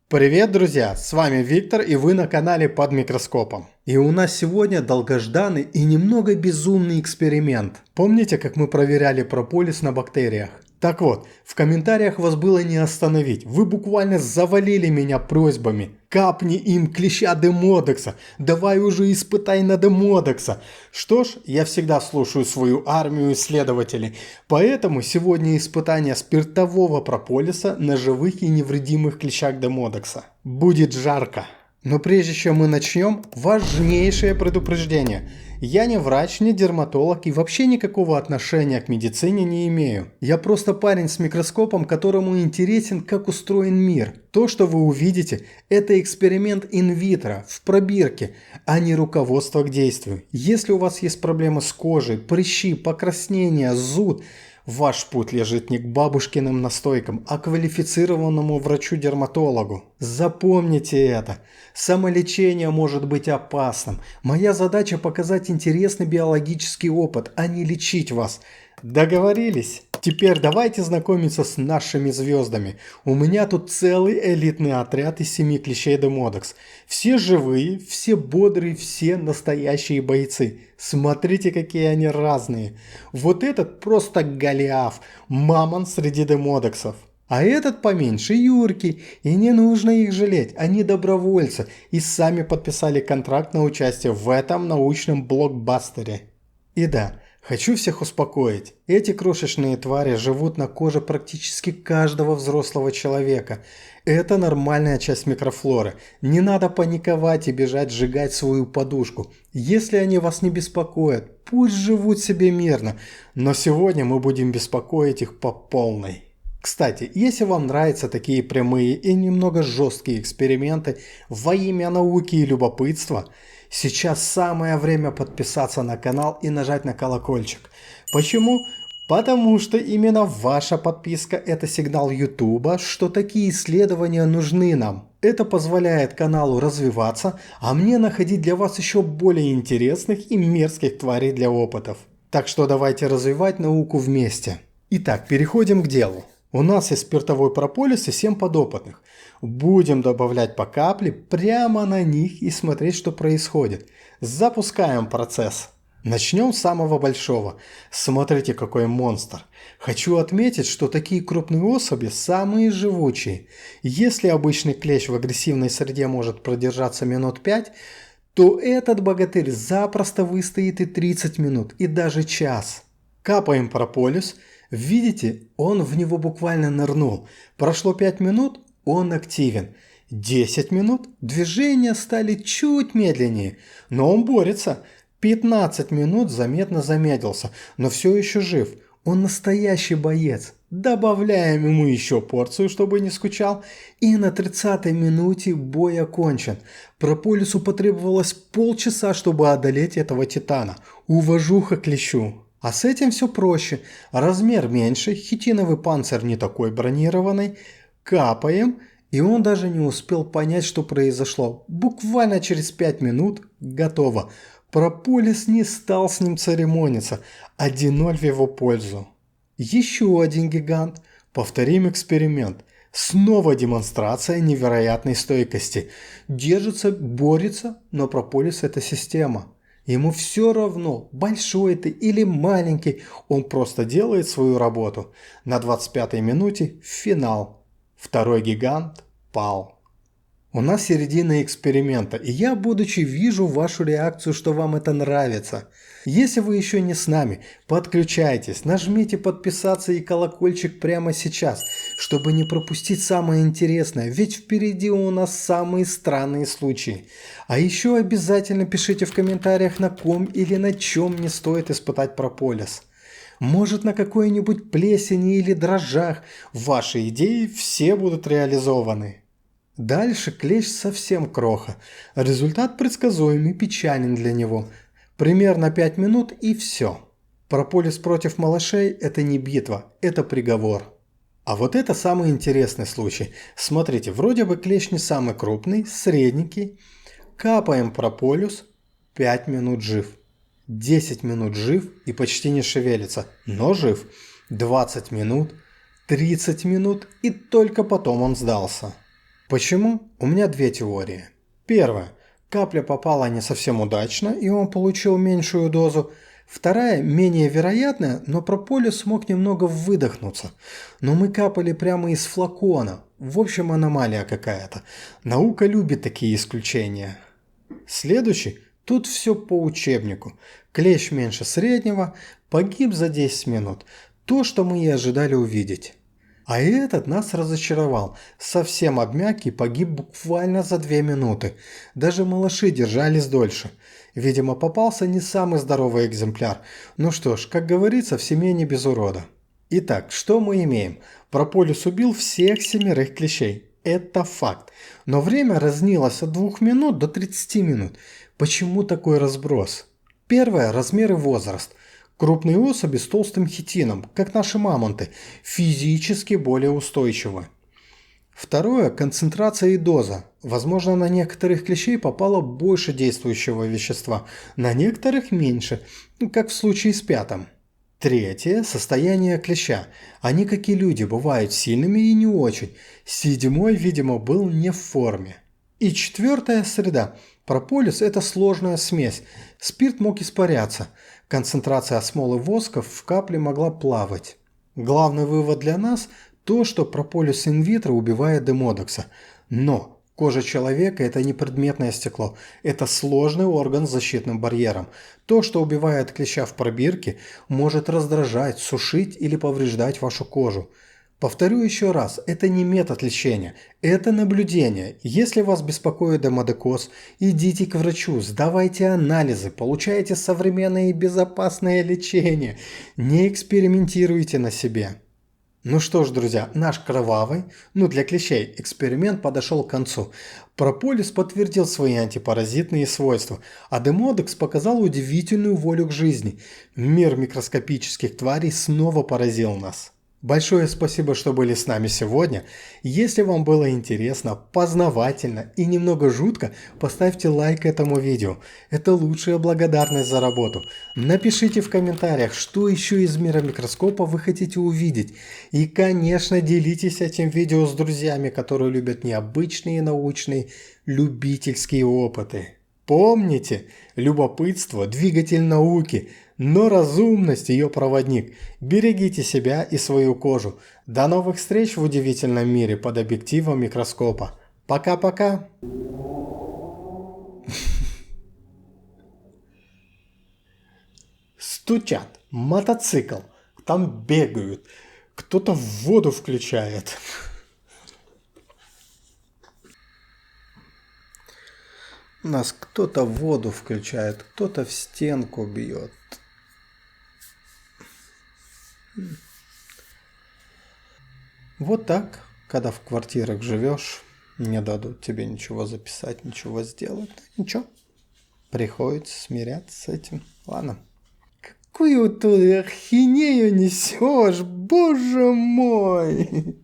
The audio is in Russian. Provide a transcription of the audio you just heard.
Привет, друзья! С вами Виктор, и вы на канале Под микроскопом. И у нас сегодня долгожданный и немного безумный эксперимент. Помните, как мы проверяли прополис на бактериях? Так вот, в комментариях вас было не остановить. Вы буквально завалили меня просьбами. Капни им клеща демодекса. Давай уже испытай на демодекса. Что ж, я всегда слушаю свою армию исследователей. Поэтому сегодня испытание спиртового прополиса на живых и невредимых клещах демодекса. Будет жарко. Но прежде чем мы начнем, важнейшее предупреждение. Я не врач, не дерматолог и вообще никакого отношения к медицине не имею. Я просто парень с микроскопом, которому интересен, как устроен мир. То, что вы увидите, это эксперимент инвитро, в пробирке, а не руководство к действию. Если у вас есть проблемы с кожей, прыщи, покраснения, зуд, ваш путь лежит не к бабушкиным настойкам, а к квалифицированному врачу-дерматологу. Запомните это. Самолечение может быть опасным. Моя задача показать интересный биологический опыт, а не лечить вас. Договорились? Теперь давайте знакомиться с нашими звездами. У меня тут целый элитный отряд из 7 клещей демодекс. Все живые, все бодрые, все настоящие бойцы. Смотрите, какие они разные. Вот этот просто Голиаф, мамонт среди демодексов. А этот поменьше Юрки, и не нужно их жалеть, они добровольцы и сами подписали контракт на участие в этом научном блокбастере. И да, хочу всех успокоить, эти крошечные твари живут на коже практически каждого взрослого человека. Это нормальная часть микрофлоры, не надо паниковать и бежать сжигать свою подушку. Если они вас не беспокоят, пусть живут себе мирно, но сегодня мы будем беспокоить их по полной. Кстати, если вам нравятся такие прямые и немного жесткие эксперименты во имя науки и любопытства, сейчас самое время подписаться на канал и нажать на колокольчик. Почему? Потому что именно ваша подписка – это сигнал YouTube, что такие исследования нужны нам. Это позволяет каналу развиваться, а мне находить для вас еще более интересных и мерзких тварей для опытов. Так что давайте развивать науку вместе. Итак, переходим к делу. У нас есть спиртовой прополис и 7 подопытных. Будем добавлять по капле прямо на них и смотреть, что происходит. Запускаем процесс. Начнем с самого большого. Смотрите, какой монстр. Хочу отметить, что такие крупные особи самые живучие. Если обычный клещ в агрессивной среде может продержаться минут 5, то этот богатырь запросто выстоит и 30 минут, и даже час. Капаем прополис. Видите, он в него буквально нырнул. Прошло 5 минут, он активен. 10 минут, движения стали чуть медленнее, но он борется. 15 минут заметно замедлился, но все еще жив. Он настоящий боец. Добавляем ему еще порцию, чтобы не скучал. И на 30-й минуте бой окончен. Прополису потребовалось полчаса, чтобы одолеть этого титана. Уважуха клещу. А с этим все проще. Размер меньше, хитиновый панцирь не такой бронированный. Капаем, и он даже не успел понять, что произошло. Буквально через 5 минут готово. Прополис не стал с ним церемониться. 1-0 в его пользу. Еще один гигант. Повторим эксперимент. Снова демонстрация невероятной стойкости. Держится, борется, но прополис – это система. Ему все равно, большой ты или маленький, он просто делает свою работу. На 25-й минуте финал. Второй гигант пал. У нас середина эксперимента, и я, будучи, вижу вашу реакцию, что вам это нравится. Если вы еще не с нами, подключайтесь, нажмите подписаться и колокольчик прямо сейчас, чтобы не пропустить самое интересное, ведь впереди у нас самые странные случаи. А еще обязательно пишите в комментариях, на ком или на чем не стоит испытать прополис. Может, на какой-нибудь плесени или дрожжах. Ваши идеи все будут реализованы. Дальше клещ совсем кроха. Результат предсказуемый, печален для него. Примерно 5 минут и все. Прополис против малышей – это не битва, это приговор. А вот это самый интересный случай. Смотрите, вроде бы клещ не самый крупный, средненький. Капаем прополис, 5 минут жив. 10 минут жив и почти не шевелится, но жив. 20 минут, 30 минут и только потом он сдался. Почему? У меня две теории. Первая. Капля попала не совсем удачно, и он получил меньшую дозу. Вторая, менее вероятная, но прополис смог немного выдохнуться. Но мы капали прямо из флакона. В общем, аномалия какая-то. Наука любит такие исключения. Следующий. Тут все по учебнику. Клещ меньше среднего, погиб за 10 минут. То, что мы и ожидали увидеть. А этот нас разочаровал. Совсем обмяк и погиб буквально за 2 минуты. Даже малыши держались дольше. Видимо, попался не самый здоровый экземпляр. Ну что ж, как говорится, в семье не без урода. Итак, что мы имеем? Прополис убил всех 7 клещей. Это факт. Но время разнилось от 2 минут до 30 минут. Почему такой разброс? Первое – размер и возраст. Крупные особи с толстым хитином, как наши мамонты, физически более устойчивы. Второе – концентрация и доза. Возможно, на некоторых клещей попало больше действующего вещества, на некоторых меньше, как в случае с пятым. Третье – состояние клеща. Они, как и люди, бывают сильными и не очень. Седьмой, видимо, был не в форме. И четвертая – среда. Прополис – это сложная смесь. Спирт мог испаряться. Концентрация смолы восков в капле могла плавать. Главный вывод для нас – то, что прополис инвитро убивает демодекса. Но кожа человека – это не предметное стекло. Это сложный орган с защитным барьером. То, что убивает клеща в пробирке, может раздражать, сушить или повреждать вашу кожу. Повторю еще раз, это не метод лечения, это наблюдение. Если вас беспокоит демодекоз, идите к врачу, сдавайте анализы, получайте современное и безопасное лечение. Не экспериментируйте на себе. Ну что ж, друзья, наш кровавый, для клещей, эксперимент подошел к концу. Прополис подтвердил свои антипаразитные свойства, а демодекс показал удивительную волю к жизни. Мир микроскопических тварей снова поразил нас. Большое спасибо, что были с нами сегодня. Если вам было интересно, познавательно и немного жутко, поставьте лайк этому видео. Это лучшая благодарность за работу. Напишите в комментариях, что еще из мира микроскопа вы хотите увидеть. И, конечно, делитесь этим видео с друзьями, которые любят необычные научные любительские опыты. Помните, любопытство – двигатель науки, но разумность – ее проводник. Берегите себя и свою кожу. До новых встреч в удивительном мире под объективом микроскопа. Пока-пока. Стучат. Мотоцикл. Там бегают. Кто-то в воду включает. У нас кто-то в воду включает, кто-то в стенку бьет. Вот так, когда в квартирах живешь, не дадут тебе ничего записать, ничего сделать. Ничего, приходится смиряться с этим. Ладно. Какую ты ахинею несешь, боже мой!